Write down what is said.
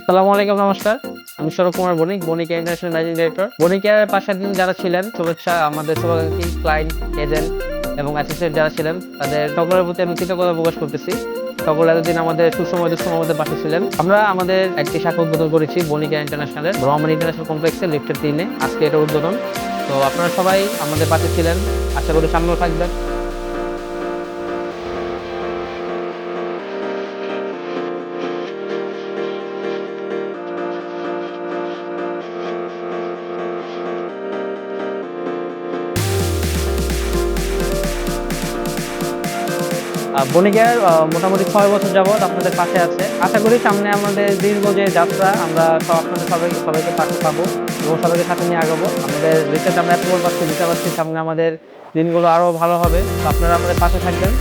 আসসালামু আলাইকুম, নমস্কার। আমি শরৎ কুমার বণিক, বণিক ইন্টারন্যাশনাল ম্যানেজিং ডিরেক্টর। বণিক এয়ারের পাশে দিন যারা ছিলেন, শুভেচ্ছা। আমাদের শুভাকাঙ্ক্ষী ক্লায়েন্ট, এজেন্ট এবং অ্যাসোসিয়েট যারা ছিলেন, তাদের সকলের প্রতি আমি কৃতজ্ঞতা প্রকাশ করতেছি। সকলে এতদিন আমাদের সুসময় দুঃসময় আমাদের পাশে ছিলেন। আমরা আমাদের একটি শাখা উদ্বোধন করেছি বণিক এয়ার ইন্টারন্যাশনালের ব্রহ্মণ ইন্টারন্যাশনাল কমপ্লেক্সে, লিফটের 3-এ। আজকে এটা উদ্বোধন। তো আপনারা সবাই আমাদের পাশে ছিলেন, আশা করি সামনেও থাকবেন। বণিক এয়ার মোটামুটি 6 বছর যাবৎ আপনাদের পাশে আছে। আশা করি সামনে আমাদের দীর্ঘ যে যাত্রা, আমরা আপনাদের সবাইকে পাশে পাবো এবং সবাইকে সাথে নিয়ে আগাবো। আমাদের রিসার্চ আমরা অ্যাপ্রুভাল পাচ্ছি, দিতে পারছি। সামনে আমাদের দিনগুলো আরো ভালো হবে। তো আপনারা আমাদের পাশে থাকবেন।